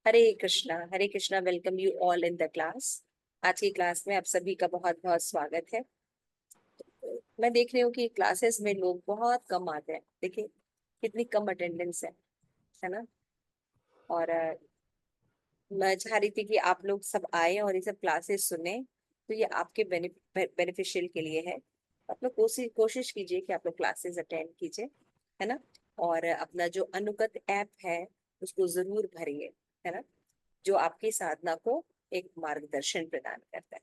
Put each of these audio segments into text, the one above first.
Hare Krishna. Welcome you all in the class. आज की class में आप सभी का बहुत बहुत स्वागत है। मैं देख रही हूँ कि क्लासेस में लोग बहुत कम आते हैं। देखिए कितनी कम अटेंडेंस है ना। और मैं चाह रही थी कि आप लोग सब आए और ये सब क्लासेस सुने, तो ये आपके बेनिफिशियल के लिए है। आप लोग कोशिश कोशिश कीजिए कि आप लोग क्लासेस अटेंड कीजिए, है ना। और अपना जो अनुगत ऐप है उसको जरूर भरिए, है ना, जो आपकी साधना को एक मार्गदर्शन प्रदान करता है।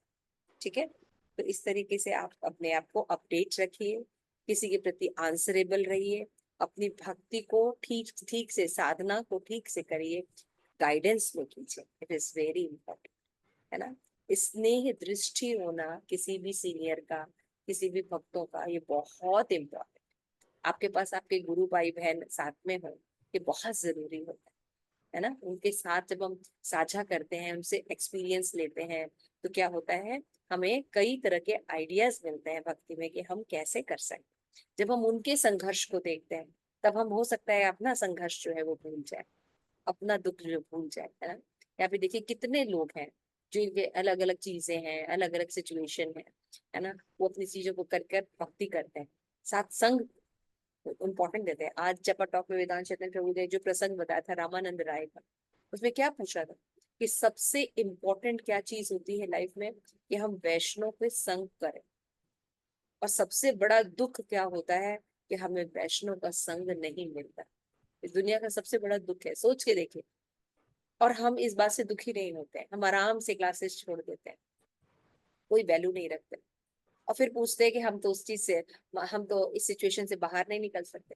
ठीक है, तो इस तरीके से आप अपने आप को अपडेट रखिए, किसी के प्रति आंसरेबल रहिए, अपनी भक्ति को ठीक ठीक से, साधना को ठीक से करिए, गाइडेंस में कीजिए। इट इज वेरी इंपॉर्टेंट, है ना। स्नेह दृष्टि होना किसी भी सीनियर का, किसी भी भक्तों का, ये बहुत इम्पोर्टेंट। आपके पास आपके गुरु भाई बहन साथ में हो, ये बहुत जरूरी होता है ना। उनके साथ जब हम साझा करते हैं, उनसे एक्सपीरियंस लेते हैं, तो क्या होता है, हमें कई तरह के आइडियाज मिलते हैं भक्ति में कि हम कैसे कर सकते। जब हम उनके संघर्ष को देखते हैं, तब हम हो सकता है अपना संघर्ष जो है वो भूल जाए, अपना दुख जो भूल जाए, है ना। यहाँ पे देखिए कितने लोग हैं जिनके अलग अलग चीजें हैं, अलग अलग सिचुएशन है ना। वो अपनी चीजों को कर कर भक्ति करते हैं, साथ संग इम्पोर्टेंट देते हैं। आज जपा टॉक में वेदांत चैतन्य प्रभु ने जो प्रसंग बताया था रामानंद राय का, उसमें क्या पूछा था कि सबसे इम्पोर्टेंट क्या चीज होती है लाइफ में, कि हम वैष्णव के संग करें। और सबसे बड़ा दुख क्या होता है कि हमें वैष्णव का संग नहीं मिलता। इस दुनिया का सबसे बड़ा दुख है, सोच के देखिए। और हम इस बात से दुखी नहीं होते हैं, हम आराम से क्लासेस छोड़ देते हैं, कोई वैल्यू नहीं रखते। और फिर पूछते हैं कि हम तो उस चीज से, हम तो इस सिचुएशन से बाहर नहीं निकल सकते।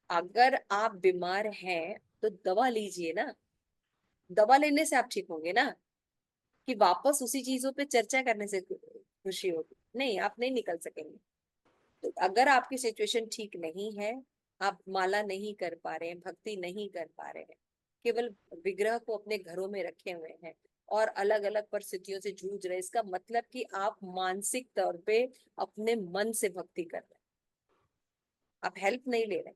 अगर आप बीमार हैं तो दवा लीजिए ना, दवा लेने से आप ठीक होंगे ना, कि वापस उसी चीजों पे चर्चा करने से खुशी होगी। नहीं, आप नहीं निकल सकेंगे। तो अगर आपकी सिचुएशन ठीक नहीं है, आप माला नहीं कर पा रहे हैं, भक्ति नहीं कर पा रहे हैं, केवल विग्रह को अपने घरों में रखे हुए हैं और अलग अलग परिस्थितियों से जूझ रहे हैं, इसका मतलब कि आप मानसिक तौर पे अपने मन से भक्ति कर रहे हैं, आप हेल्प नहीं ले रहे।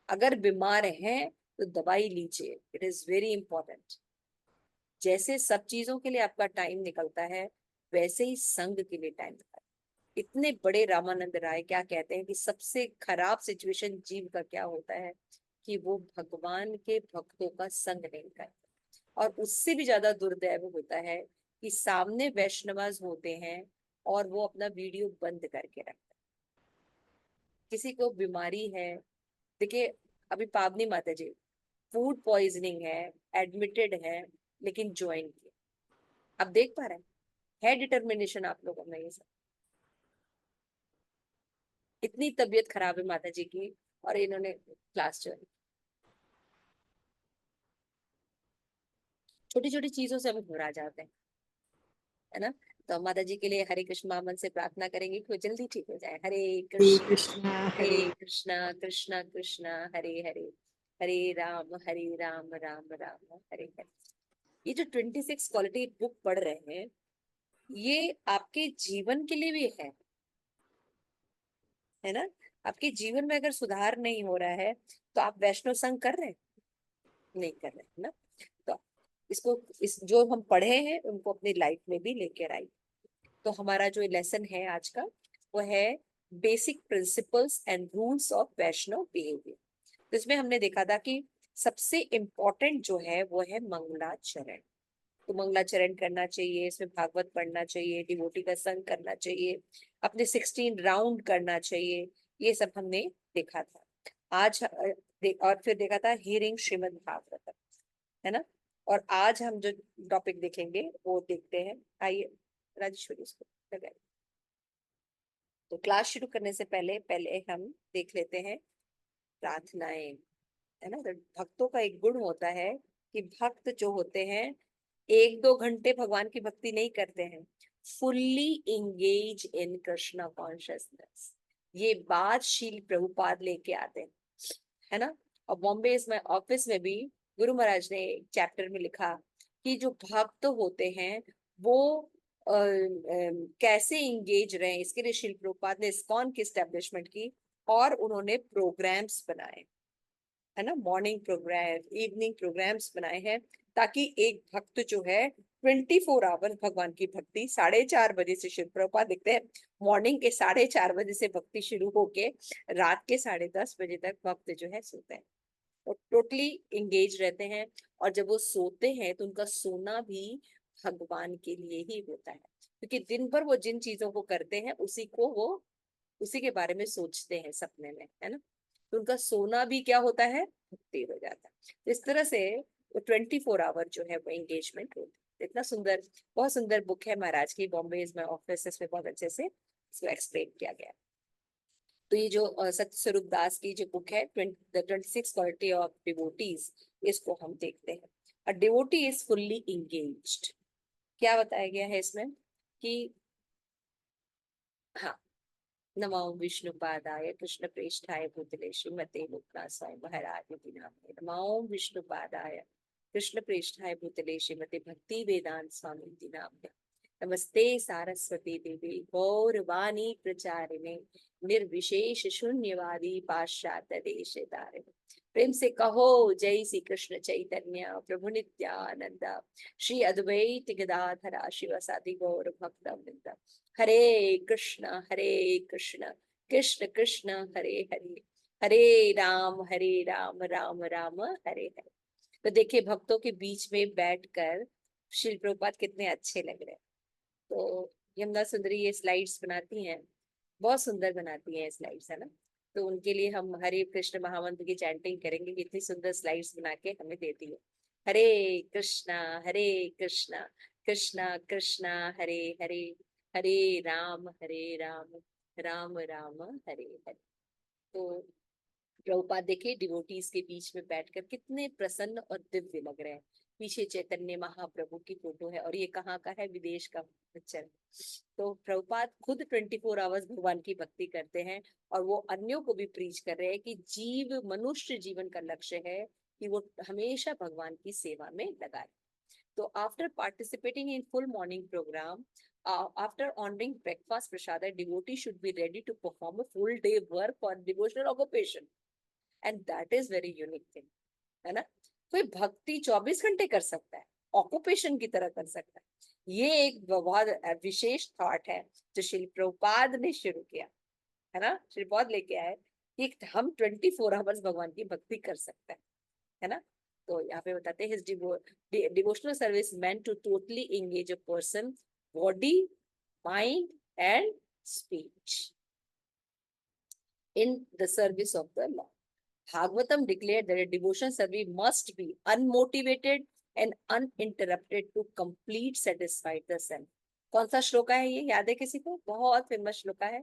अगर बीमार हैं तो दवाई लीजिए, इट इज वेरी इंपॉर्टेंट। जैसे सब चीजों के लिए आपका टाइम निकलता है, वैसे ही संघ के लिए टाइम निकलता है। इतने बड़े रामानंद राय क्या कहते हैं कि सबसे खराब सिचुएशन जीव का क्या होता है, कि वो भगवान के भक्तों का संग नहीं करता। और उससे भी ज्यादा दुर्दैव होता है कि सामने वैष्णवाज होते हैं और वो अपना वीडियो बंद करके रखते हैं। किसी को बीमारी है, देखिए, अभी पावनी माता जी फूड पॉइजनिंग है, एडमिटेड है, लेकिन ज्वाइन किया। आप देख पा रहे हैं, है डिटर्मिनेशन आप लोगों में ये सब। इतनी तबीयत खराब है माता जी की, और इन्होंने क्लास ज्वाइन। छोटी छोटी चीजों से हम घबरा जाते हैं, है ना। तो माता जी के लिए हरे कृष्ण मामन से प्रार्थना करेंगे कि वो जल्दी ठीक हो जाए। हरे कृष्णा हरे हरे कृष्णा कृष्णा कृष्णा हरे हरे, हरे राम राम राम हरे हरे। ये जो 26 क्वालिटी बुक पढ़ रहे हैं, ये आपके जीवन के लिए भी है ना। आपके जीवन में अगर सुधार नहीं हो रहा है, तो आप वैष्णव संग कर रहे हैं, नहीं कर रहे हैं ना। तो इसको, इस जो हम पढ़े हैं उनको अपनी लाइफ में भी लेकर आई। तो हमारा जो लेसन है आज का, वो है basic principles and rules of Vaishnav behaviour. तो इसमें हमने देखा था कि सबसे इम्पोर्टेंट जो है वो है मंगलाचरण। तो मंगलाचरण करना चाहिए, इसमें भागवत पढ़ना चाहिए, डिवोटी का संग करना चाहिए, अपने 16 राउंड करना चाहिए। ये सब हमने देखा था आज। और फिर देखा था हियरिंग श्रीमद् भागवत, है ना। और आज हम जो टॉपिक देखेंगे वो देखते हैं। आइए राजेश्वरी, इसको लगाइए। तो क्लास शुरू करने से पहले पहले हम देख लेते हैं प्रार्थनाएं, है ना। तो भक्तों का एक गुण होता है कि भक्त जो होते हैं, एक दो घंटे भगवान की भक्ति नहीं करते हैं, fully engage in Krishna consciousness. ये बात शील प्रभुपाद लेके आते हैं, है ना। और बॉम्बे में ऑफिस में भी गुरु महाराज ने एक चैप्टर में लिखा कि जो भक्त होते हैं वो कैसे इंगेज रहे, इसके लिए शिल प्रभुपाद ने इस्कॉन की एस्टेब्लिशमेंट की और उन्होंने प्रोग्राम्स बनाए। है ना, मॉर्निंग प्रोग्राम, इवनिंग प्रोग्राम्स बनाए हैं, ताकि एक भक्त जो है 24 आवर भगवान की भक्ति, 4:30 बजे से शिव प्रभुपाद देखते हैं मॉर्निंग के 4:30 बजे से भक्ति शुरू होके रात के 10:30 बजे तक भक्त जो है सोते हैं और टोटली एंगेज रहते हैं। और जब वो सोते हैं तो उनका सोना भी भगवान के लिए ही होता है, क्योंकि दिन भर वो जिन चीजों को करते हैं उसी को वो उसी के बारे में सोचते हैं सपने में, है ना। तो उनका सोना भी क्या होता है, भक्ति हो जाता है। तो इस तरह से वो 24 आवर जो है वो एंगेजमेंट होती है। इतना सुंदर, बहुत सुंदर बुक है महाराज की, बॉम्बे इज माई ऑफिस, इसमें बहुत अच्छे से इसको एक्सप्लेन किया गया है। तो ये जो सत्य स्वरूप दास की जो बुक है, 26 क्वालिटी ऑफ डिवोटीज, इसको हम देखते हैं। A devotee is fully engaged. क्या बताया गया है इसमें कि, हाँ, नमो विष्णुपादाय कृष्ण प्रेष्ठाय भूतले श्रीमते लोकनाथाय महाराज की नामे। नमो विष्णुपादाय कृष्ण प्रेष्ठाय भूतले श्रीमते भक्ति वेदांत स्वामी की नामे। नमस्ते सारस्वती देवी गौरवाणी प्रचारिणे निर्विशेष शून्यवादी पाश्चात्य देश तारिणे। प्रेम से कहो जय श्री कृष्ण चैतन्य प्रभु नित्यानंद श्री अद्वैत गदाधरा शिवसादि गौर भक्त वृंद। हरे कृष्ण कृष्ण कृष्ण हरे हरे, हरे राम राम राम हरे हरे। तो देखिए भक्तों के बीच में बैठकर श्रील प्रभुपाद कितने अच्छे लग रहे हैं। तो यमुना सुंदरी ये स्लाइड्स बनाती हैं, बहुत सुंदर बनाती हैं स्लाइड्स, है ना। तो उनके लिए हम हरे कृष्ण महामंत्र की चैंटिंग करेंगे, कितनी सुंदर स्लाइड्स बना के हमें देती है। हरे कृष्णा कृष्णा कृष्णा हरे हरे, हरे राम राम राम हरे हरे। तो प्रभुपाद देखिए डिवोटीज के बीच में बैठकर कितने प्रसन्न और दिव्य लग रहे हैं। पीछे चैतन्य महाप्रभु की फोटो है, और ये कहाँ का है, विदेश का पिक्चर। तो प्रभुपाद खुद 24 आवर्स भगवान की भक्ति करते हैं, और वो अन्यों को भी प्रीच कर रहे हैं कि मनुष्य जीवन का लक्ष्य है कि वो हमेशा भगवान की सेवा में लगा रहे। तो after participating in full morning programme, after honoring breakfast prasada, devotee should be ready to perform a full day work for devotional occupation, and that is very unique thing, है ना। कोई भक्ति 24 घंटे कर सकता है, ऑक्यूपेशन की तरह कर सकता है। ये एक बहुत विशेष थॉट है जो श्री प्रभुपाद ने शुरू किया, है ना। श्री प्रभुपाद लेके आए कि हम 24 आवर्स भगवान की भक्ति कर सकते हैं, है ना। तो यहाँ पे बताते हैं devotional service meant to totally engage a person, body, mind and speech in the service of the Lord. Bhagavatam declared that a devotion service must be unmotivated and uninterrupted to complete satisfy the self. कौन सा श्लोका है ये, याद है किसी को? बहुत famous shloka है।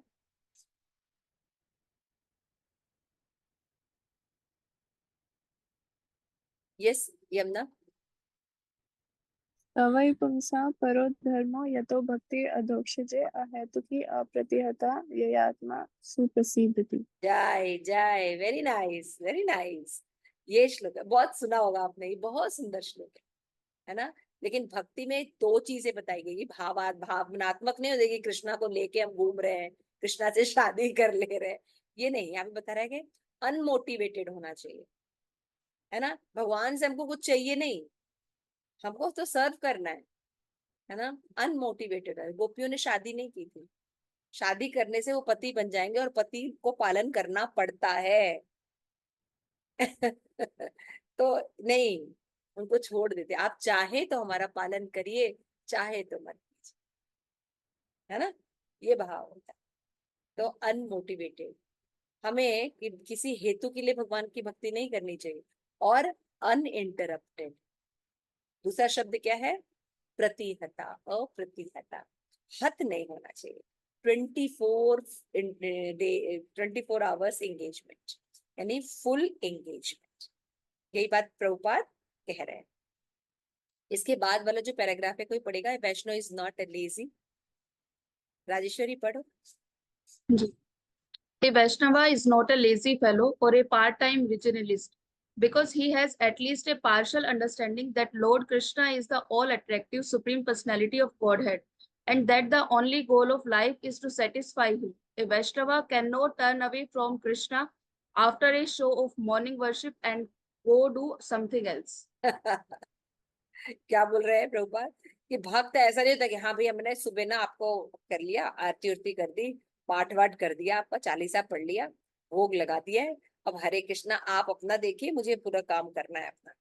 यस यमुना। वै पुंसा परो धर्मो यतो भक्ति अधोक्षजे अहेतुकी अप्रतिहता ययात्मा सुप्रसिद्धति। जय जय, वेरी नाइस वेरी नाइस। ये श्लोक है, बहुत सुना होगा आपने, ये बहुत सुंदर श्लोक है ना। लेकिन भक्ति में दो चीजें बताई गई, भावनात्मक नहीं हो जाएगी, कृष्णा को लेके हम घूम रहे हैं, कृष्णा से शादी कर ले रहे हैं, ये नहीं। यहाँ पे बता रहा है कि अनमोटिवेटेड होना चाहिए, है ना। भगवान से हमको कुछ चाहिए नहीं, हमको तो सर्व करना है ना। अनमोटिवेटेड है। गोपियों ने शादी नहीं की थी, शादी करने से वो पति बन जाएंगे और पति को पालन करना पड़ता है। तो नहीं, उनको छोड़ देते, आप चाहे तो हमारा पालन करिए, चाहे तो मत कीजिए, है ना। ये भाव होता है। तो अनमोटिवेटेड, हमें किसी हेतु के लिए भगवान की भक्ति नहीं करनी चाहिए। और अनइंटरप्टेड, दूसरा शब्द क्या है, प्रतिहता, अप्रतिहता, हत नहीं होना चाहिए। 24 आवर्स एंगेजमेंट, यानी फुल एंगेजमेंट, यही बात प्रभुपाद कह रहे हैं। इसके बाद वाला जो पैराग्राफ है कोई पढ़ेगा, Vaishnav is not a lazy. Rajeshwari पढ़ो ji. A Vaishnava is not a lazy fellow or a part-time regionalist, because he has at least a partial understanding that Lord Krishna is the all-attractive Supreme Personality of Godhead, and that the only goal of life is to satisfy him. A Vaishnava cannot turn away from Krishna after a show of morning worship and go do something else. क्या बोल रहे हैं प्रभुपाद कि भक्त ऐसा नहीं होता कि हाँ भाई हमने सुबह ना आपको कर लिया, आरती उरती कर दी, पाठ वाठ कर दिया, आपका चालीसा पढ़ लिया, भोग लगा दिया है, अब हरे कृष्णा आप अपना देखिए, मुझे पूरा काम करना है अपना।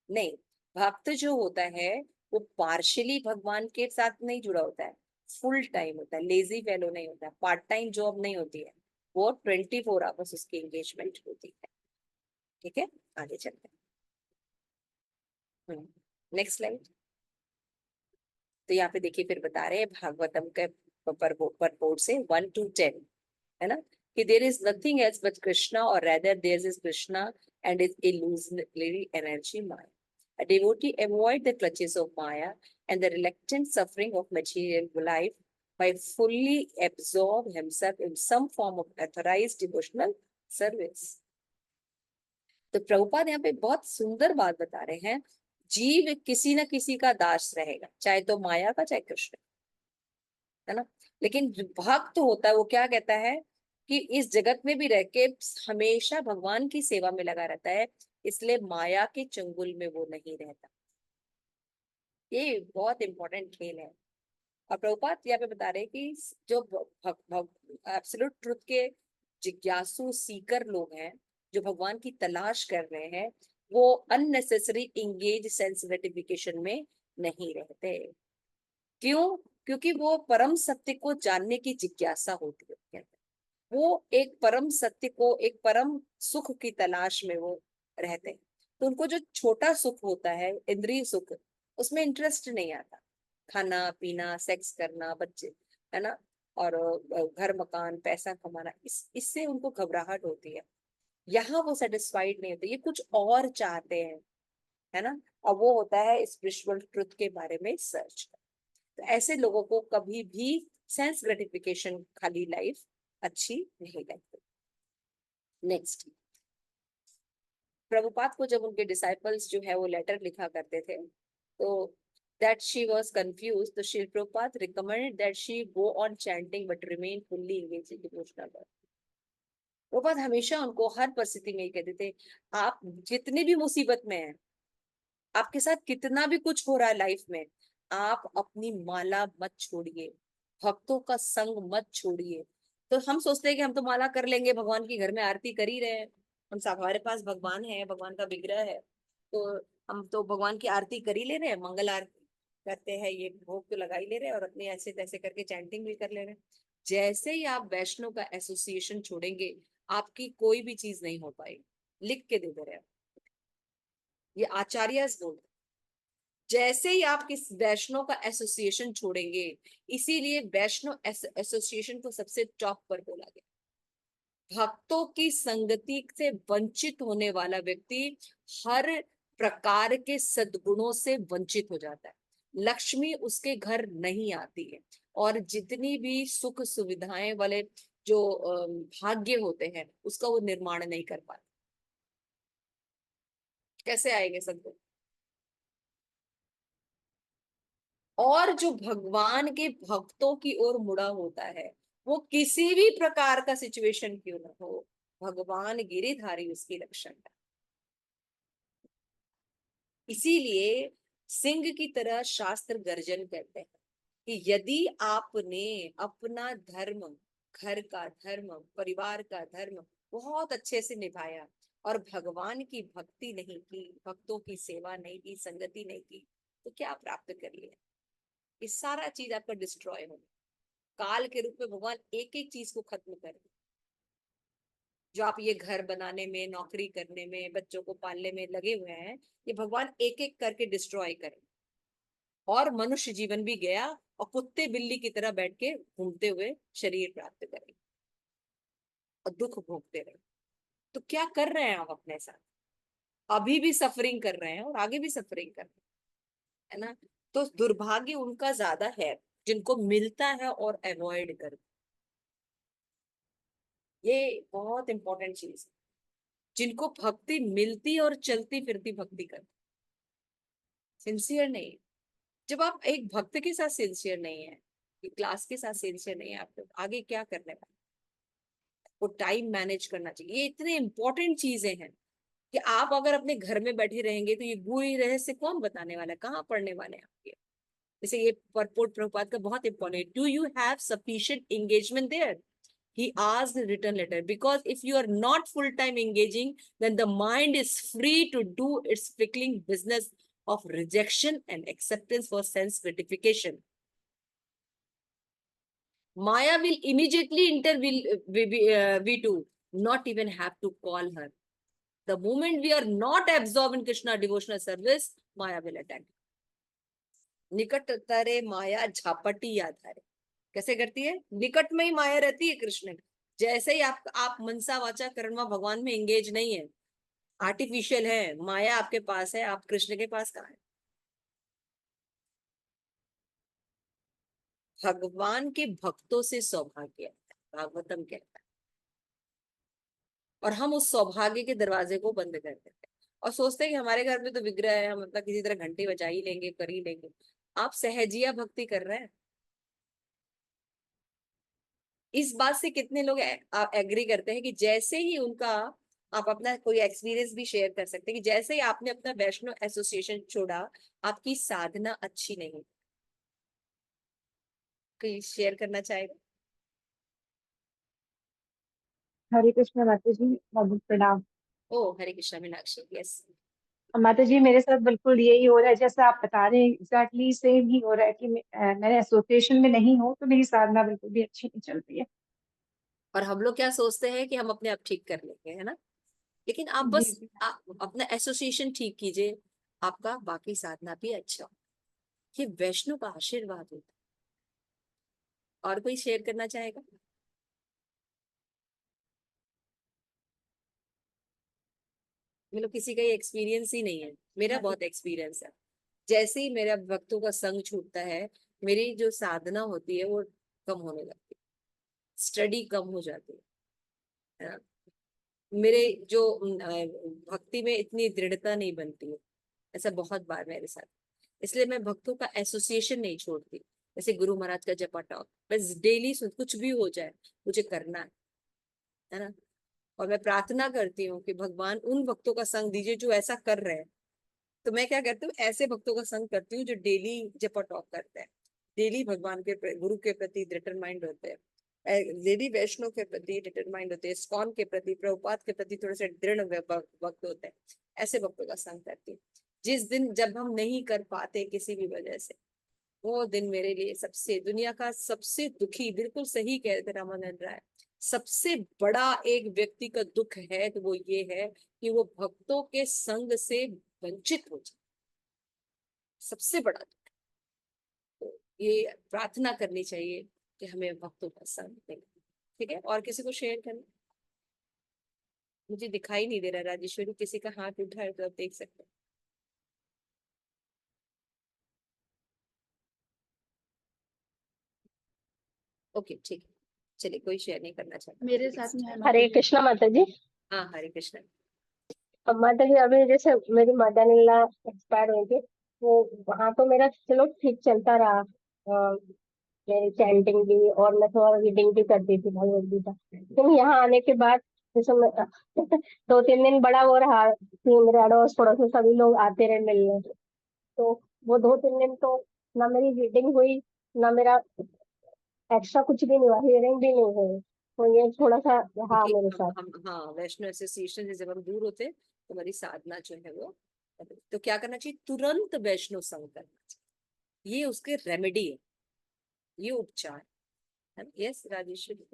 नहीं, भक्त जो होता है वो पार्शियली भगवान के साथ नहीं जुड़ा होता है, फुल टाइम होता है, लेजी फेलो नहीं होता है, पार्ट टाइम जॉब नहीं होती है, वो 24 आवर्स उसकी एंगेजमेंट होती है। ठीक है, आगे चलते हैं। Next slide. तो यहाँ पे देखिए फिर बता रहे हैं भागवतम के परपोर्ट से 1 to 10, है ना, कि there is nothing else but Krishna और rather there is Krishna and its illusionary energy Maya. A devotee avoid the clutches of Maya and the reluctant suffering of material life by fully absorb himself in some form of authorized devotional service. तो प्रभुपाद यहाँ पे बहुत सुंदर बात बता रहे हैं, जीव किसी न किसी का दास रहेगा, चाहे तो माया का चाहे कृष्ण, है ना। लेकिन जो भक्त होता है वो क्या कहता है कि इस जगत में भी रह के हमेशा भगवान की सेवा में लगा रहता है, इसलिए माया के चंगुल में वो नहीं रहता। ये बहुत इंपॉर्टेंट खेल है। और प्रभुपाद यहाँ पे बता रहे हैं कि जो एब्सोल्यूट ट्रुथ के जिज्ञासु सीकर लोग हैं, जो भगवान की तलाश कर रहे हैं, वो अननेसेसरी इंगेज सेंस ग्रेटिफिकेशन में नहीं रहते। क्यों? क्योंकि वो परम सत्य को जानने की जिज्ञासा होती है, वो एक परम सत्य को, एक परम सुख की तलाश में वो रहते हैं। तो उनको जो छोटा सुख होता है, इंद्रिय सुख, उसमें इंटरेस्ट नहीं आता। खाना पीना, सेक्स करना, बच्चे, है ना, और घर मकान, पैसा कमाना, इससे उनको घबराहट होती है। यहाँ वो सेटिस्फाइड नहीं होते, ये कुछ और चाहते हैं, है ना। और वो होता है स्पिरिचुअल ट्रुथ के बारे में सर्च। तो ऐसे लोगों को कभी भी सेंस ग्रेटिफिकेशन खाली लाइफ अच्छी नहीं लगती। नेक्स्ट, प्रभुपाद को जब उनके डिसाइपल्स जो है वो लेटर लिखा करते थे, तो that she was confused, तो Shri Prabhupada recommended that she go on chanting but remain fully engaged in devotional work. Prabhupada हमेशा उनको हर परिस्थिति में कहते थे, आप जितनी भी मुसीबत में हैं, आपके साथ कितना भी कुछ हो रहा है लाइफ में, आप अपनी माला मत छोड़िए, भक्तों का संग मत छोड़िए। तो हम सोचते हैं कि हम तो माला कर लेंगे, भगवान की घर में आरती कर ही रहे हैं, हम सब, हमारे पास भगवान है, भगवान का विग्रह है, तो हम तो भगवान की आरती कर ही ले रहे हैं, मंगल आरती करते हैं, ये भोग तो लगा ही ले रहे हैं, और अपने ऐसे तैसे करके चैंटिंग भी कर ले रहे हैं। जैसे ही आप वैष्णव का एसोसिएशन छोड़ेंगे, आपकी कोई भी चीज नहीं हो पाएगी। लिख के दे रहे हैं, ये आचार्य बोल, जैसे ही आप किस वैष्णव का एसोसिएशन छोड़ेंगे, इसीलिए वैष्णव एसोसिएशन को सबसे टॉप पर बोला गया। भक्तों की संगति से वंचित होने वाला व्यक्ति हर प्रकार के सद्गुणों से वंचित हो जाता है, लक्ष्मी उसके घर नहीं आती है, और जितनी भी सुख सुविधाएं वाले जो भाग्य होते हैं, उसका वो निर्माण नहीं कर पाते। कैसे आएंगे सद्गुण? और जो भगवान के भक्तों की ओर मुड़ा होता है, वो किसी भी प्रकार का सिचुएशन क्यों ना हो, भगवान गिरिधारी उसकी रक्षण है। इसीलिए सिंह की तरह शास्त्र गर्जन करते हैं कि यदि आपने अपना धर्म, घर का धर्म, परिवार का धर्म बहुत अच्छे से निभाया, और भगवान की भक्ति नहीं की, भक्तों की सेवा नहीं की, संगति नहीं की, तो क्या प्राप्त कर लिया? ये सारा चीज आपका डिस्ट्रॉय होगा। काल के रूप में भगवान एक एक चीज को खत्म कर दे। जो आप ये घर बनाने में, नौकरी करने में, बच्चों को पालने में लगे हुए हैं, ये भगवान एक एक करके डिस्ट्रॉय करें, और मनुष्य जीवन भी गया, और कुत्ते बिल्ली की तरह बैठ के घूमते हुए शरीर प्राप्त करें और दुख भोगते रहे। तो क्या कर रहे हैं आप अपने साथ? अभी भी सफरिंग कर रहे हैं और आगे भी सफरिंग कर रहे हैं, है ना। तो दुर्भाग्य उनका ज्यादा है जिनको मिलता है और अवॉइड कर, ये बहुत इंपॉर्टेंट चीज है। जिनको भक्ति मिलती और चलती फिरती भक्ति करती, सिंसियर नहीं। जब आप एक भक्त के साथ सिंसियर नहीं है, एक क्लास के साथ सिंसियर नहीं है, आप लोग आगे क्या करने वाले? वो टाइम मैनेज करना चाहिए। ये इतने इंपॉर्टेंट चीजें हैं कि आप अगर अपने घर में बैठे रहेंगे तो ये गुरु रहस्य कौन बताने वाला है, कहाँ पढ़ने वाले हैं आपके। जैसे ये परपोर्ट प्रभुपाद का बहुत important, do you have sufficient engagement there, he asked the written letter, because if you are not full time engaging, then the mind is free to do its fickling business of rejection and acceptance for sense gratification. Maya will immediately enter we do not even have to call her. The moment we are not absorbed in Krishna devotional service, Maya will attack. निकट तरे माया झापटी आधारे। कैसे करती है? निकट में ही माया रहती है कृष्ण। जैसे ही आप मनसा वाचा कर्मा भगवान में एंगेज नहीं है, आर्टिफिशियल है, माया आपके पास है, आप कृष्ण के पास कहाँ है? भगवान के भक्तों से सौभाग्य है, भागवतम कहता है। और हम उस सौभाग्य के दरवाजे को बंद कर देते हैं और सोचते हैं कि हमारे घर में तो विग्रह है, हम मतलब किसी तरह घंटी बजा ही लेंगे, कर ही लेंगे। आप सहजिया भक्ति कर रहे हैं। इस बात से कितने लोग एग्री करते हैं कि जैसे ही उनका, आप अपना कोई एक्सपीरियंस भी शेयर कर सकते हैं कि जैसे ही आपने अपना वैष्णव एसोसिएशन छोड़ा, आपकी साधना अच्छी नहीं। कोई शेयर करना चाहेगा? हरे कृष्ण माता जी, बहुत प्रणाम। ओ हरे कृष्णा मीनाक्षी, यस। माता जी, मेरे साथ बिल्कुल यही हो रहा है जैसा आप बता रहे हैं, एग्जैक्टली सेम ही हो रहा है कि मैं एसोसिएशन में नहीं हूँ तो मेरी साधना बिल्कुल भी अच्छी नहीं चल रही है। और हम लोग क्या सोचते हैं कि हम अपने आप ठीक कर लेंगे, है ना? लेकिन आप जी बस जी। अपना एसोसिएशन ठीक कीजिए, आपका बाकी साधना भी अच्छा हो। ये वैष्णव का आशीर्वाद होता है। और कोई शेयर करना चाहेगा? मतलब किसी का ये एक्सपीरियंस ही नहीं है, मेरा बहुत एक्सपीरियंस है। जैसे ही मेरा भक्तों का संग छूटता है, मेरी जो साधना होती है वो कम होने लगती है, स्टडी कम हो जाती है ना? मेरे जो भक्ति में इतनी दृढ़ता नहीं बनती है। ऐसा बहुत बार मेरे साथ, इसलिए मैं भक्तों का एसोसिएशन नहीं छोड़ती। जैसे गुरु महाराज का जपा टॉक, बस डेली सुन, कुछ भी हो जाए मुझे करना है ना? और मैं प्रार्थना करती हूँ कि भगवान उन भक्तों का संग दीजिए जो ऐसा कर रहे हैं। तो मैं क्या करती हूँ, ऐसे भक्तों का संग करती हूँ जो डेली जपा टॉक करते हैं, डेली भगवान के गुरु के प्रति डिटरमाइंड होते हैं, डेली वैष्णव के प्रति डिटरमाइंड होते हैं, इस्कॉन के प्रति, प्रभुपाद के प्रति थोड़े से दृढ़ भक्त होते हैं। ऐसे भक्तों का संग करती हूँ। जिस दिन जब हम नहीं कर पाते किसी भी वजह से, वो दिन मेरे लिए सबसे, दुनिया का सबसे दुखी, बिल्कुल सही कहते रामानंद राय, सबसे बड़ा एक व्यक्ति का दुख है तो वो ये है कि वो भक्तों के संग से वंचित हो जाए। सबसे बड़ा दुख। तो ये प्रार्थना करनी चाहिए कि हमें भक्तों का संग मिले। ठीक है, और किसी को शेयर करना? मुझे दिखाई नहीं दे रहा राजेश्वरी, किसी का हाथ उठा है तो आप देख सकते हैं। ओके ठीक है, चलिए, कोई शेयर नहीं करना चाहता। मेरे साथ में है हरे माता जी। कृष्णा माता जी। हाँ हरे कृष्ण। अब माता जी, अभी जैसे मेरी मदर इन लॉ एक्सपायर हुई थी, वो वहाँ तो मेरा चलो ठीक चलता रहा, मेरी चैंटिंग भी और मैं थोड़ा रीडिंग भी करती थी भगवद गीता। लेकिन यहाँ आने के बाद जैसे मैं 2-3 दिन बड़ा वो रहा कि मेरे अड़ोस पड़ोस में सभी लोग आते रहे मिलने। तो वो 2-3 दिन तो ना मेरी रीडिंग हुई, ना मेरा एक्स्ट्रा कुछ भी नहीं हुआ, हियरिंग भी नहीं हुई। तो ये थोड़ा सा रहा देखिए मेरे साथ। हम हाँ, वैष्णव एसोसिएशन से जब हम दूर होते हैं तो हमारी साधना जो है वो, तो क्या करना चाहिए, तुरंत वैष्णव संग करना चाहिए। ये उसके रेमेडी है, ये उपचार है। यस राजेश्वरी।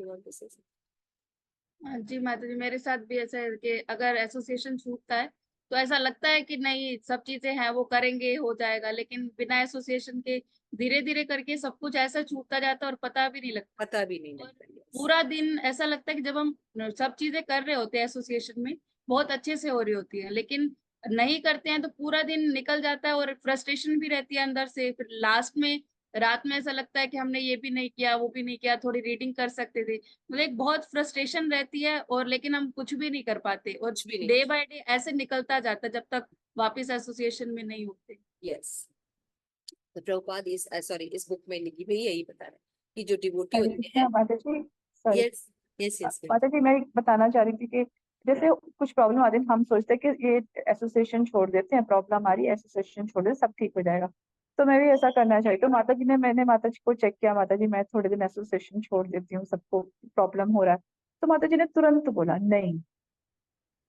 हाँ जी माता जी, मेरे साथ भी ऐसा है कि अगर एसोसिएशन छूटता है तो ऐसा लगता है कि नहीं, सब चीजें हैं वो करेंगे हो जाएगा, लेकिन बिना एसोसिएशन के धीरे धीरे करके सब कुछ ऐसा छूटता जाता है और पता भी नहीं लगता। पता भी नहीं और लगता। यस पूरा दिन ऐसा लगता है कि जब हम सब चीजें कर रहे होते हैं एसोसिएशन में, बहुत अच्छे से हो रही होती है, लेकिन नहीं करते हैं तो पूरा दिन निकल जाता है और फ्रस्ट्रेशन भी रहती है अंदर से। फिर लास्ट में रात में ऐसा लगता है कि हमने ये भी नहीं किया, वो भी नहीं किया, थोड़ी रीडिंग कर सकते थे। मतलब एक बहुत फ्रस्ट्रेशन रहती है, और लेकिन हम कुछ भी नहीं कर पाते, और कुछ भी नहीं। डे बाय डे ऐसे निकलता जाता है जब तक वापस एसोसिएशन में नहीं होते। यस, तो प्रभुपाद इस सॉरी इस बुक में लिखी हुई यही बता रहे हैं कि जो डिवोटी हरे होते कृष्णा हैं, माता जी, सॉरी। यस यस यस माता जी मैं बताना चाह रही थी कि जैसे कुछ प्रॉब्लम आती है, हम सोचते हैं कि ये एसोसिएशन छोड़ देते हैं, प्रॉब्लम आ रही है एसोसिएशन छोड़ देते, सब ठीक हो जाएगा। तो मैं भी ऐसा करना चाहिए। तो माता जी ने, मैंने माता जी को चेक किया, माता जी मैं थोड़े दिन एसोसिएशन छोड़ देती हूँ, सबको प्रॉब्लम हो रहा है। तो माता जी ने तुरंत बोला नहीं,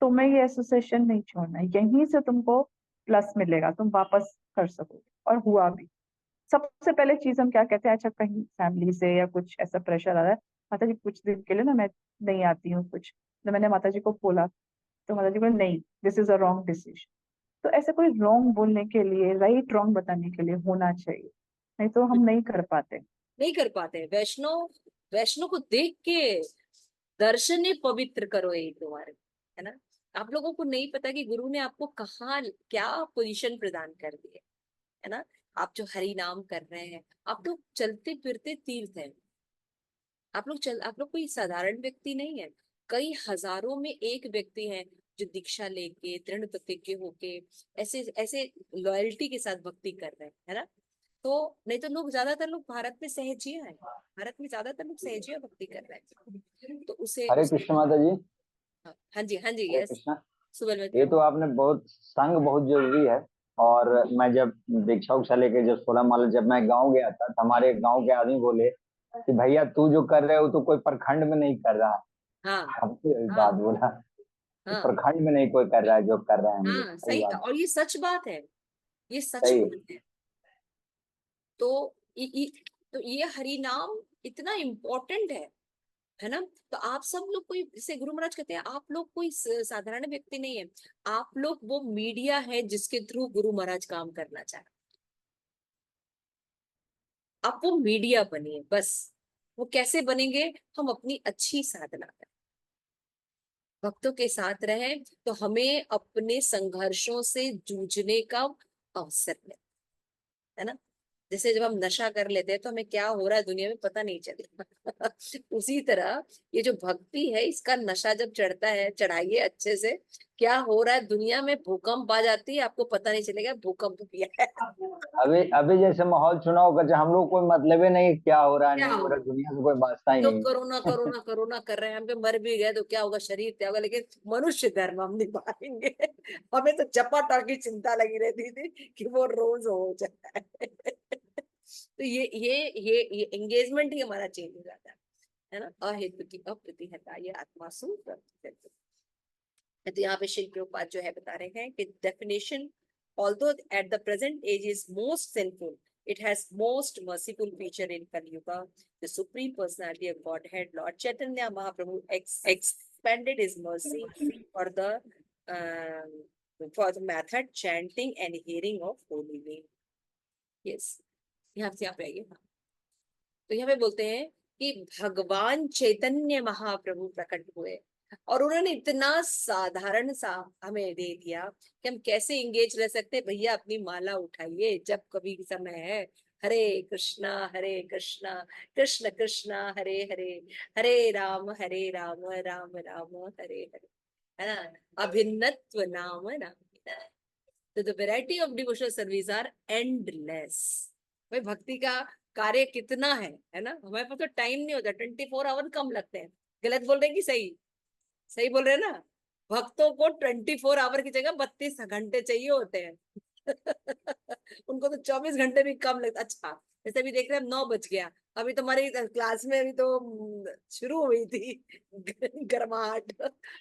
तुम्हें ये एसोसिएशन नहीं छोड़ना है, यहीं से तुमको प्लस मिलेगा, तुम वापस कर सकोगे। और हुआ भी। सबसे पहले चीज हम क्या कहते हैं, अच्छा कहीं फैमिली से या कुछ ऐसा प्रेशर आ रहा है, माता जी कुछ दिन के लिए ना मैं नहीं आती हूँ कुछ। तो मैंने माता जी को बोला, तो माता जी बोले नहीं, this is a wrong decision. तो ऐसे कोई रॉन्ग बोलने के लिए, राइट रॉन्ग बताने के लिए होना चाहिए, नहीं तो हम नहीं कर पाते। नहीं कर पाते। वैष्णव, वैष्णव को देख के दर्शन ही पवित्र करो ये तुम्हारे, है ना। आप लोगों को नहीं पता कि गुरु ने आपको कहाँ क्या पोजीशन प्रदान कर दी है ना। आप जो हरि नाम कर रहे हैं, आप लोग चलते फिरते तीर्थ हैं। आप लोग कोई साधारण व्यक्ति नहीं है। कई हजारों में एक व्यक्ति है जो दीक्षा लेके दृढ़ प्रतिज्ञ होके ऐसे ऐसे लॉयल्टी के साथ भक्ति कर रहे हैं, है ना। तो नहीं तो लोग, ज्यादातर लोग भारत में सहजिया है, भारत में ज्यादातर लोग सहजिया भक्ति कर रहे हैं। तो उसे हरे उसे कृष्ण माता जी। हाँ जी, हाँ जी, हरे यस। कृष्ण। सुबह ये मित्र। तो आपने बहुत, संग बहुत जरूरी है। और मैं जब दीक्षा उक्षा लेके जब 16 माला जब मैं गांव गया था, तो हमारे गांव के आदमी बोले कि भैया तू जो कर रहे हो तो कोई प्रखंड में नहीं कर रहा है। हाँ हमको यही हाँ बात बोला कि हाँ प्रखंड में नहीं कोई कर रहा है जो कर रहे हैं हम लोग। हाँ, सही सही। बात। और ये सच बात है, ये सच सही है। बात है। तो तो ये हरि नाम इतना इम्पोर्टेंट है ना। तो आप सब लोग कोई, जैसे गुरु महाराज कहते हैं, आप लोग कोई साधारण व्यक्ति नहीं है। आप लोग वो मीडिया है जिसके थ्रू गुरु महाराज काम करना चाह रहे हैं। आप वो मीडिया बनिए बस। वो कैसे बनेंगे? हम अपनी अच्छी साधना करें, भक्तों के साथ रहें, तो हमें अपने संघर्षों से जूझने का अवसर मिले, है ना। जैसे जब हम नशा कर लेते हैं तो हमें क्या हो रहा है दुनिया में पता नहीं चलता। उसी तरह ये जो भक्ति है, इसका नशा जब चढ़ता है, चढ़ाइए अच्छे से, क्या हो रहा है दुनिया में, भूकंप आ जाती है, आपको पता नहीं चलेगा भूकंप भी है। अभी अभी जैसे माहौल चुनाव का, जो हम लोग कोई मतलब ही नहीं क्या हो रहा है क्या नहीं हो होगा? रहा, दुनिया से कोई वास्ता ही लोग नहीं। कोरोना कोरोना कोरोना कर रहे हैं, हम पे मर भी गए तो क्या होगा, शरीर त्याग होगा, लेकिन मनुष्य धर्म हम निभाएंगे। हमें तो चपाटा की चिंता लगी रहती थी कि वो रोज हो जाए। तो ये एंगेजमेंट ही हमारा चेंज हो जाता है ना। अहेतु की अप्रतिहता ये आत्मा सु प्रत्येक। तो यहाँ पे शिल प्रभुपाद जो है बता रहे हैं कि definition, although at the present age is most sinful, it has most merciful feature in Kali Yuga. The Supreme Personality of Godhead, Lord Chaitanya Mahaprabhu, expanded his mercy for the method chanting and hearing of holy name. Yes, यहाँ से आप आइए। तो यहाँ पे बोलते हैं कि भगवान चैतन्य महाप्रभु प्रकट हुए और उन्होंने इतना साधारण सा हमें दे दिया कि हम कैसे इंगेज रह सकते हैं। भैया अपनी माला उठाइए जब कभी समय है। हरे कृष्णा कृष्ण कृष्ण हरे हरे, हरे राम राम राम हरे हरे, है ना। अभिन्नत्व नाम नाम। तो the variety of devotional service are endless. भाई भक्ति का कार्य कितना है ना। हमारे पास तो टाइम नहीं होता, 24 आवर कम लगते हैं। गलत बोल रहे हैं कि सही? सही बोल रहे हैं ना। भक्तों को 24 आवर की जगह 32 घंटे चाहिए होते हैं। उनको तो 24 घंटे भी कम लगता। अच्छा, जैसे अभी देख रहे हैं 9 बज गया, अभी तुम्हारी क्लास में अभी तो शुरू हुई थी गर्माहट,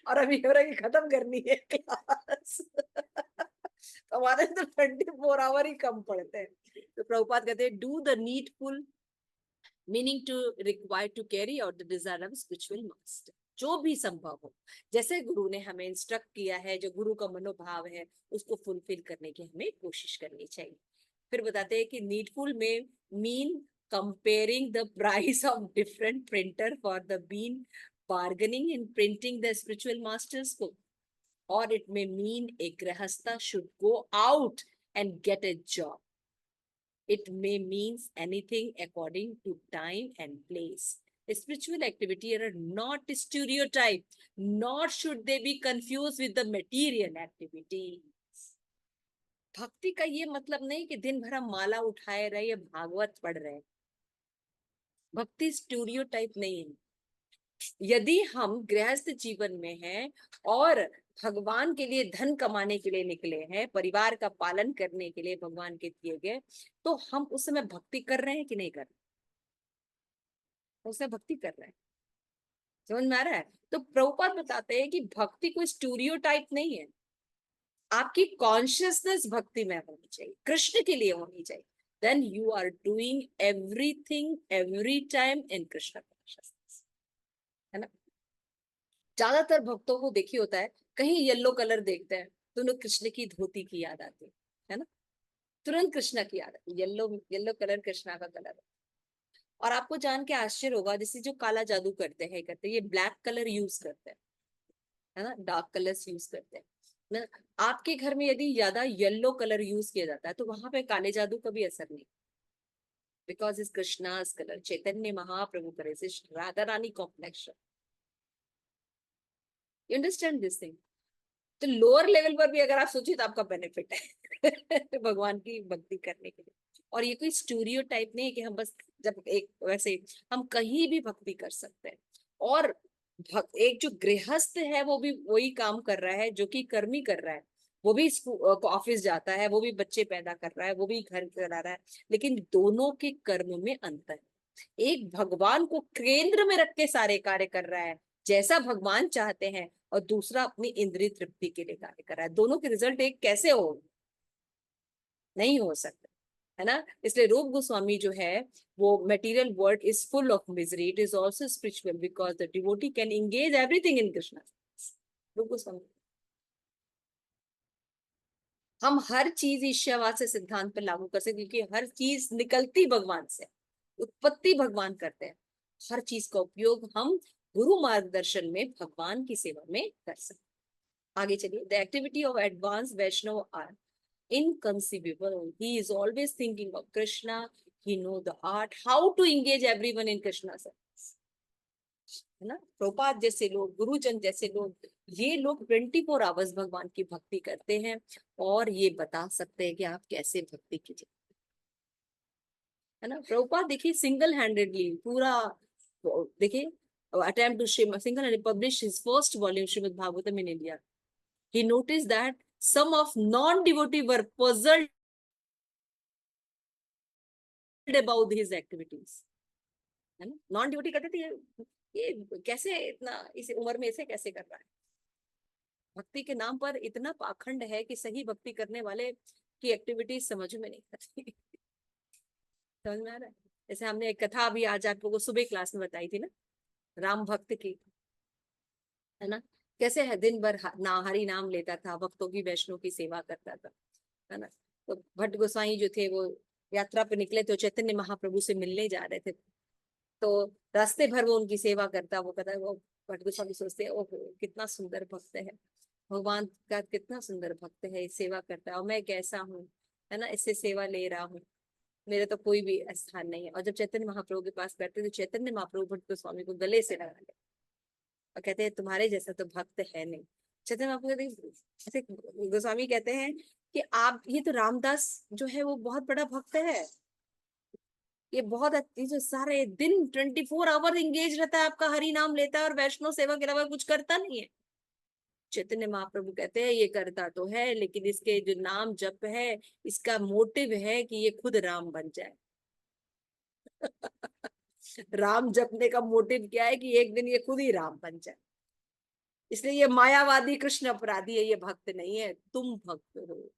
और अभी हो रहा है कि खत्म करनी है क्लास। हमारे तो 24 आवर ही कम पड़ते हैं। तो प्रभुपाद कहते हैं do the needful, meaning to require to carry out the desire of spiritual master. जो भी संभव हो, जैसे गुरु ने हमें इंस्ट्रक्ट किया है, जो गुरु का मनोभाव है, उसको फुलफिल करने की हमें कोशिश करनी चाहिए। फिर बताते हैं कि नीडफुल में mean comparing the price of different printer for the been bargaining in printing the spiritual masters को। Or it may mean a grahastha should go out and get a job. It may mean anything according to time and place. Spiritual activity are not stereotype, nor should they be confused with the material activities. भक्ति का ये मतलब नहीं कि दिन भर हम माला उठाए रहे या भागवत पढ़ रहे। भक्ति स्टीरियोटाइप नहीं है, यदि हम गृहस्थ जीवन में हैं और भगवान के लिए धन कमाने के लिए निकले हैं, परिवार का पालन करने के लिए भगवान के दिए गए, तो हम उस समय भक्ति कर रहे हैं कि नहीं कर रहे? उसमें भक्ति कर रहे हैं। समझ में आ रहा है? तो प्रभुपाद बताते हैं कि भक्ति कोई स्टीरियोटाइप नहीं है। आपकी कॉन्शियसनेस भक्ति में होनी चाहिए, कृष्ण के लिए होनी चाहिए। Then you are doing everything every time in Krishna consciousness, है ना। ज्यादातर भक्तों को देखिए होता है, कहीं येलो कलर देखते हैं तो उन्हें कृष्ण की धोती की याद आती है ना, तुरंत कृष्ण की याद आती है। येलो येलो कलर कृष्णा का कलर है। और आपको जान के आश्चर्य होगा, जैसे जो काला जादू करते हैं ये ब्लैक कलर यूज करते हैं, है ना, डार्क कलर्स यूज करते हैं ना। आपके घर में यदि ज्यादा येलो कलर यूज किया जाता है तो वहां पे काले जादू का भी असर नहीं, because is Krishna's colour, Chaitanya Mahaprabhu करे, Radha Rani complexion. You understand this thing? तो लोअर लेवल पर भी अगर आप सोचिए तो आपका बेनिफिट है भगवान की भक्ति करने के लिए। और ये कोई स्टीरियोटाइप नहीं है कि हम बस जब एक वैसे हम कहीं भी भक्ति कर सकते हैं। और एक जो गृहस्थ है वो भी वही काम कर रहा है जो कि कर्मी कर रहा है। वो भी ऑफिस जाता है, वो भी बच्चे पैदा कर रहा है, वो भी घर चला रहा है, लेकिन दोनों के कर्म में अंतर है। एक भगवान को केंद्र में रख के सारे कार्य कर रहा है जैसा भगवान चाहते हैं, और दूसरा अपनी इंद्रिय तृप्ति के लिए कार्य कर रहा है। दोनों के रिजल्ट एक कैसे हो, नहीं हो सकते, है ना। इसलिए रूप गोस्वामी जो है वो material world is full of misery, it is also spiritual because the devotee can engage everything in Krishna. रूप गोस्वामी, हम हर चीज ईश्वरवाद से सिद्धांत पर लागू कर सकते, क्योंकि हर चीज निकलती भगवान से, उत्पत्ति भगवान करते हैं। हर चीज का उपयोग हम गुरु मार्गदर्शन में भगवान की सेवा में कर सकते हैं। आगे चलिए। The activity of advance Vaishnav are inconceivable. He is always thinking of Krishna. He know the art how to engage everyone in Krishna service, है ना। प्रभुपाद जैसे लोग, गुरुजन जैसे लोग, ये लोग 24 आवर्स भगवान की भक्ति करते हैं और ये बता सकते हैं कि आप कैसे भक्ति कीजिए, है ना। प्रभुपाद देखिए सिंगल हैंडेडली पूरा देखिए attempt to single handedly publish his first volume Srimad Bhagavatam in India. He noticed that some of non-devotee were puzzled about his activities, है ना। नॉन डिवोटी कहते थे ये कैसे इतना इस उम्र में ऐसे कैसे कर रहा है। भक्ति के नाम पर इतना पाखंड है कि सही भक्ति करने वाले की एक्टिविटीज समझ में नहीं आती। समझ में आ रहा है? जैसे हमने एक कथा अभी आज आप लोगों को सुबह क्लास में बताई थी ना, राम भक्त की, है ना। कैसे है दिन भर हरि नाम लेता था, भक्तों की वैष्णव की सेवा करता था, है ना। तो भट्ट गोसाई जो थे वो यात्रा पे निकले तो चैतन्य महाप्रभु से मिलने जा रहे थे, तो रास्ते भर वो उनकी सेवा करता, वो कहता है वो भट्ट गोसाई सोचते हैं ओह कितना सुंदर भक्त है, भगवान का कितना सुंदर भक्त है, सेवा करता है, और मैं कैसा हूँ, है ना, इससे सेवा ले रहा हूँ, मेरे तो कोई भी स्थान नहीं है। और जब चैतन्य महाप्रभु के पास बैठते तो चैतन्य महाप्रभु भट्ट गोस्वामी को गले से लगा ले और कहते हैं तुम्हारे जैसा तो भक्त है नहीं। चैतन्य महाप्रभु कहते गोस्वामी कहते हैं कि आप, ये तो रामदास जो है वो बहुत बड़ा भक्त है, ये बहुत जो सारे दिन 24 आवर एंगेज रहता है, आपका हरि नाम लेता है और वैष्णव सेवा के अलावा कुछ करता नहीं है। चैतन्य महाप्रभु कहते हैं ये करता तो है, लेकिन इसके जो नाम जप है इसका मोटिव है कि ये खुद राम बन जाए। राम जपने का मोटिव क्या है कि एक दिन ये खुद ही राम बन जाए। इसलिए ये मायावादी कृष्ण अपराधी है, ये भक्त नहीं है, तुम भक्त हो।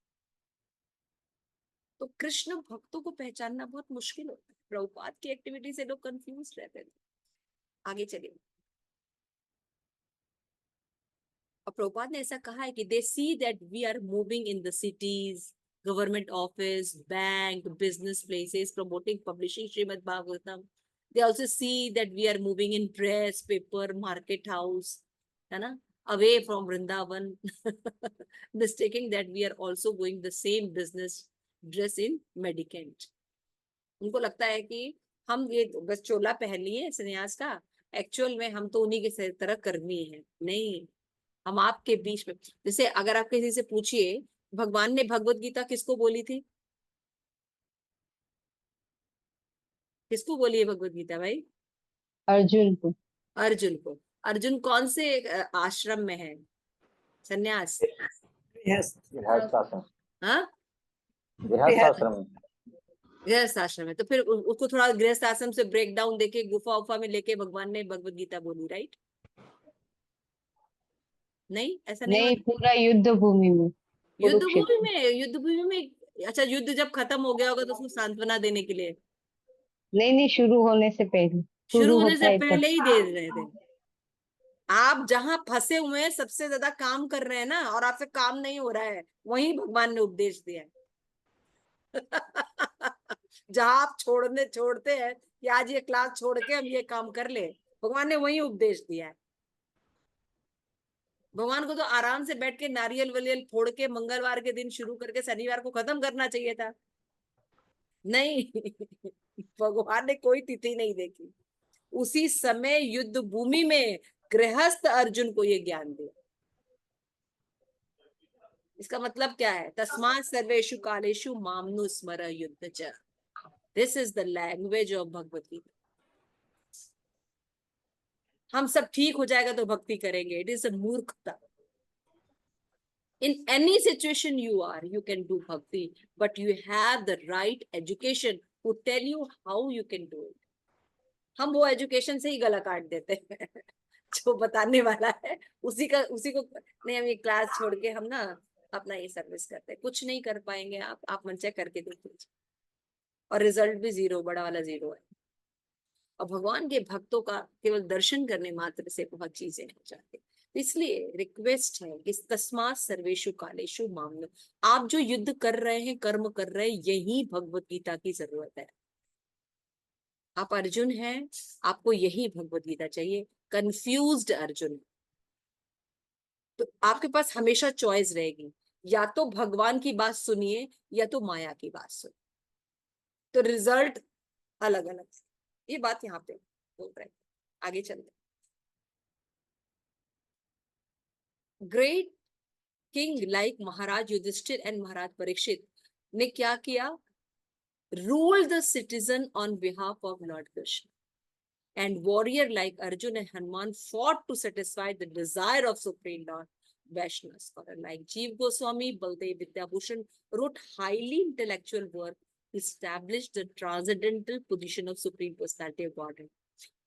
तो कृष्ण भक्तों को पहचानना बहुत मुश्किल होता है। प्रभुपाद की एक्टिविटी से लोग कंफ्यूज रहते थे। आगे चलिए। और प्रभुपाद ने ऐसा कहा है कि they see that we are moving in the cities, government office, bank, business places, promoting publishing Shrimad Bhagavatam. They also see that we are moving in press, paper, market house, है ना, away from Vrindavan, mistaking that we are also going the same business, dress in medicant. उनको लगता है कि हम ये बस चोला पहन लिए संन्यास का, एक्चुअल में हम तो उन्हीं के तरह कर्मी हैं। नहीं, हम आपके बीच में, जैसे अगर आप किसी से पूछिए भगवान ने भगवत गीता किसको बोली थी, किसको बोली है भगवत गीता भाई? अर्जुन को। अर्जुन को। अर्जुन कौन से आश्रम में है? संन्यास? गृहस्थ आश्रम, हाँ, गृहस्थ आश्रम। गृहस्थ आश्रम है। तो फिर उसको थोड़ा गृहस्थ आश्रम से ब्रेक डाउन देके गुफा उफा में लेके भगवान ने भगवत गीता बोली, राइट? नहीं, ऐसा नहीं नहीं, हुआ? पूरा युद्ध भूमि में, युद्ध भूमि कुरुक्षेत्र। में, युद्ध भूमि में। अच्छा, युद्ध जब खत्म हो गया होगा तो उसको सांत्वना देने के लिए नहीं नहीं, शुरू होने से पहले, शुरू शुरू होने होता से है तब। पहले ही दे रहे थे। आप जहां फंसे हुए हैं, सबसे ज्यादा काम कर रहे हैं ना, और आपसे काम नहीं हो रहा है, वहीं भगवान ने उपदेश दिया है। जहां आप छोड़ते हैं कि आज ये क्लास छोड़ के हम ये काम कर ले, भगवान ने वही उपदेश दिया है। भगवान को तो आराम से बैठ के नारियल वरियल फोड़ के मंगलवार के दिन शुरू करके शनिवार को खत्म करना चाहिए था। नहीं, भगवान ने कोई तिथि नहीं देखी। उसी समय युद्ध भूमि में गृहस्थ अर्जुन को ये ज्ञान दिया। इसका मतलब क्या है? तस्मात् सर्वेषु कालेषु मामनु स्मर युद्ध च। This is the language of Bhagavat Gita. हम सब ठीक हो जाएगा तो भक्ति करेंगे, इट इज अ मूर्खता। In any situation you are, you can do bhakti, but you have the right education to tell you how you can do it. हम वो एजुकेशन से ही गला काट देते हैं। जो बताने वाला है उसी को नहीं, हम ये क्लास छोड़ के हम ना अपना ये सर्विस करते हैं। कुछ नहीं कर पाएंगे आप मन से करके देख लीजिए, और रिजल्ट भी जीरो, बड़ा वाला जीरो है। और भगवान के भक्तों का केवल दर्शन करने मात्र से बहुत चीजें हो जाती। इसलिए रिक्वेस्ट है कि तस्मात् सर्वेषु कालेषु मामनु। आप जो युद्ध कर रहे हैं, कर्म कर रहे हैं, यही भगवत गीता की जरूरत है। आप अर्जुन हैं, आपको यही भगवत गीता चाहिए। कंफ्यूज्ड अर्जुन, तो आपके पास हमेशा चॉइस रहेगी, या तो भगवान की बात सुनिए या तो माया की बात सुनिए, तो रिजल्ट अलग अलग। ये बात यहाँ पे बोल रहे हैं। आगे चलते। Great king like Maharaj Yudhishthira and Maharaj Parikshit ने क्या किया? Rule the citizen on behalf of Lord Krishna, and warrior like Arjun and Hanuman fought to satisfy the desire of supreme lord. Vaishnava scholar like Jeev Goswami, Baldev Vidyabhushan wrote highly intellectual work, established the transcendental position of supreme personality of Godhead.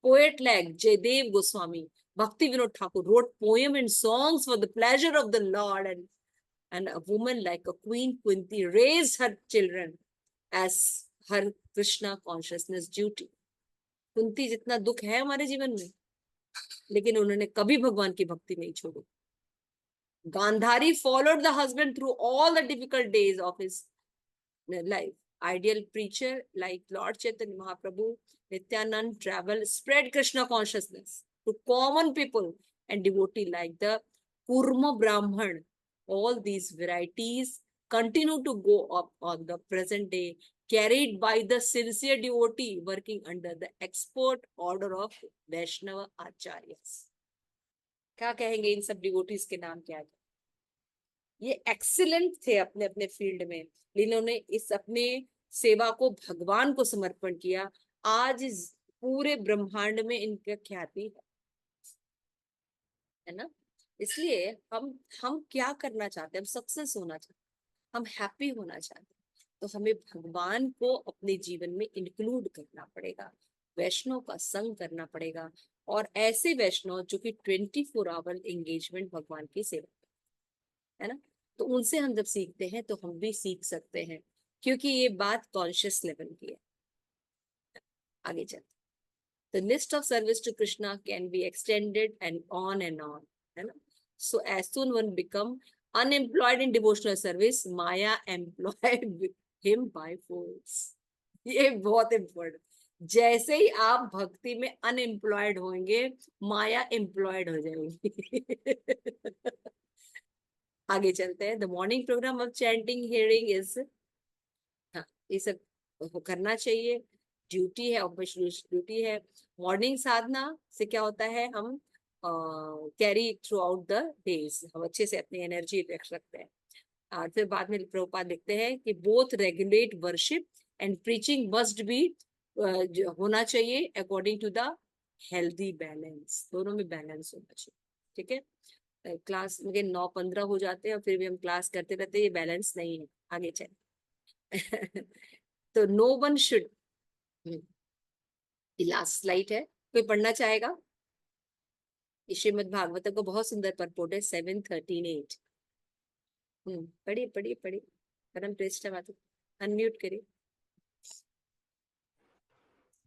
Poet like Jaydev Goswami, Bhakti Vinod Thakur wrote poem and songs for the pleasure of the Lord, and a woman like a Queen Kunti raised her children as her Krishna consciousness duty. Kunti जितना दुख है हमारे जीवन में, लेकिन उन्होंने कभी भगवान की भक्ति नहीं छोड़ी। Gandhari followed the husband through all the difficult days of his life. Ideal preacher like Lord Chaitanya Mahaprabhu, Nityanand travel spread Krishna consciousness to common people, and devotee like the Kurma Brahman. All these varieties continue to go up on the present day, carried by the sincere devotee working under the expert order of Vaishnava Acharyas. क्या कहेंगे इन सब devotees के नाम क्या है? ये excellent थे अपने अपने फील्ड में, इन्होंने इस अपने सेवा को भगवान को समर्पण किया। आज इस पूरे ब्रह्मांड में इनका ख्याति है ना। इसलिए हम क्या करना चाहते हैं? हम सक्सेस होना चाहते हैं, हम हैप्पी होना चाहते हैं, तो हमें भगवान को अपने जीवन में इंक्लूड करना पड़ेगा, वैष्णव का संग करना पड़ेगा, और ऐसे वैष्णव जो कि 24 आवर एंगेजमेंट भगवान की सेवा है ना, तो उनसे हम जब सीखते हैं तो हम भी सीख सकते हैं, क्योंकि ये बात कॉन्शियस लेवल की है। आगे चलते। The list of service to Krishna can be extended and on, है ना। So as soon one become unemployed in devotional service, Maya employed him by force. ये बहुत इम्पोर्टेंट। जैसे ही आप भक्ति में अनएम्प्लॉयड होंगे, माया एम्प्लॉयड हो जाएगी। आगे चलते हैं। The morning programme of chanting hearing is, हाँ ये सब करना चाहिए, ड्यूटी है, ऑफिशियल ड्यूटी है। मॉर्निंग साधना से क्या होता है? हम carry throughout the days, हम अच्छे से अपनी एनर्जी रख सकते हैं। और फिर बाद में प्रभुपाद लिखते हैं कि both regulate worship and preaching must be होना चाहिए according to the healthy balance, दोनों में बैलेंस होना चाहिए, ठीक है। क्लास में 9:15 हो जाते हैं और फिर भी हम क्लास करते रहते हैं, ये बैलेंस नहीं है, आगे चल। तो no one should, last slide है, कोई पढ़ना चाहेगा? ये श्रीमद् भागवतम को बहुत सुंदर परपोट है, 7:13-8। पढ़िए पढ़िए पढ़िए, परम प्रेष्ठ माता, अनम्यूट करिए।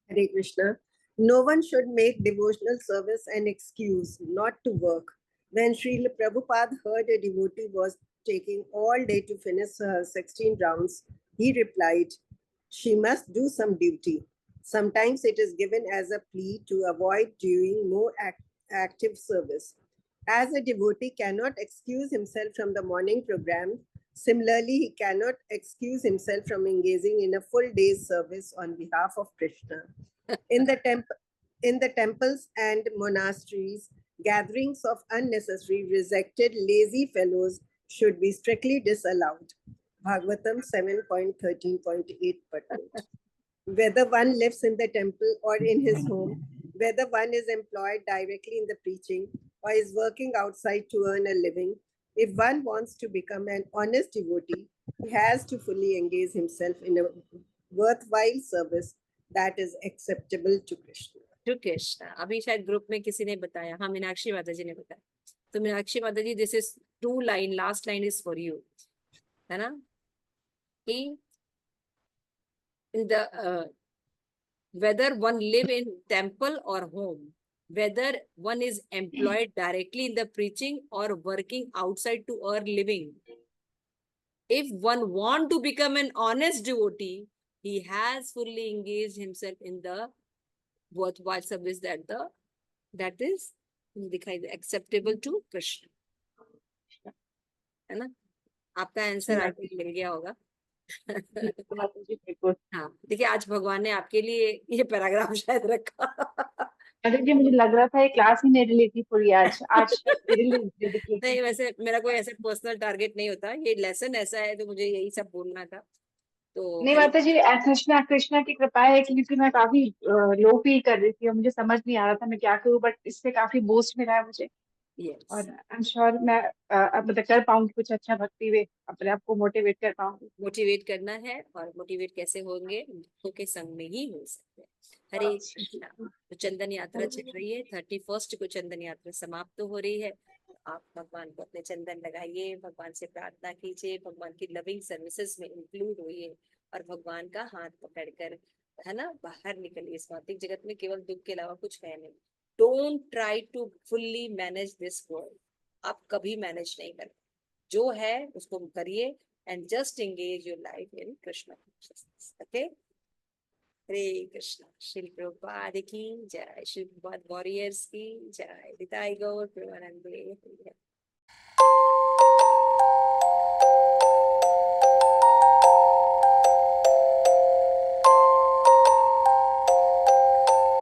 Hare Krishna. No one should make devotional service an excuse not to work. When Srila Prabhupada heard a devotee was taking all day to finish her 16 rounds, he replied, "She must do some duty." Sometimes it is given as a plea to avoid doing more active service. As a devotee cannot excuse himself from the morning program, similarly, he cannot excuse himself from engaging in a full day's service on behalf of Krishna. In the temples and monasteries, gatherings of unnecessary, rejected, lazy fellows should be strictly disallowed. Bhagavatam 7.13.8 pertains. Whether one lives in the temple or in his home, whether one is employed directly in the preaching or is working outside to earn a living, if one wants to become an honest devotee, he has to fully engage himself in a worthwhile service that is acceptable to Krishna. To Krishna. अभी शायद group में किसी ने बताया, हाँ मीनाक्षी माता जी ने बताया। तो Meenakshi Mata ji, this is 2 line, last line is for you, है ना, कि in the whether one live in temple or home, whether one is employed directly in the preaching or working outside to earn living, if one want to become an honest devotee, he has fully engaged himself in the worthwhile service that is दिखाई दे acceptable to Krishna, है ना। आपका answer आपको मिल गया होगा। माता जी बिल्कुल। हाँ, देखिए आज भगवान ने आपके लिए ये पैराग्राफ शायद रखा। माता जी मुझे लग रहा था ये क्लास ही मेरे लिए थी पूरी, आज आज मेरे लिए dedicated नहीं, थी। वैसे मेरा कोई ऐसे पर्सनल टारगेट नहीं होता, ये लेसन ऐसा है तो मुझे यही सब बोलना था। तो नहीं माता जी, कृष्णा कृष्णा की कृपा है, क्योंकि मैं काफी लो फील कर रही थी और मुझे समझ नहीं आ रहा था मैं क्या करूं, बट इससे काफी बूस्ट मिला है मुझे। यस, और आई एम श्योर मैं अब मतलब कर पाऊंगी कुछ अच्छा भक्ति वे, अपने आप को मोटिवेट कर पाऊंगी। मोटिवेट करना है, और मोटिवेट कैसे होंगे, भक्तों के संग में ही हो सकते हैं। हरे कृष्णा। तो चंदन यात्रा चल रही है, 31 को चंदन यात्रा समाप्त हो रही है। आप भगवान को अपने चंदन लगाइए, भगवान से प्रार्थना कीजिए, भगवान की लविंग सर्विसेज में इंक्लूड होइए, और भगवान का हाथ पकड़कर, है ना, बाहर निकलिए। इस भौतिक जगत में केवल दुख के अलावा कुछ है नहीं। Don't try to fully manage this world, आप कभी मैनेज नहीं कर, जो है उसको करिए, and just engage your life in Krishna consciousness. Okay? हरे कृष्णा। श्री प्रभुपाद की जय, श्री प्रभुपाद वॉरियर्स की जय, निताई गौर प्रेमानंदे।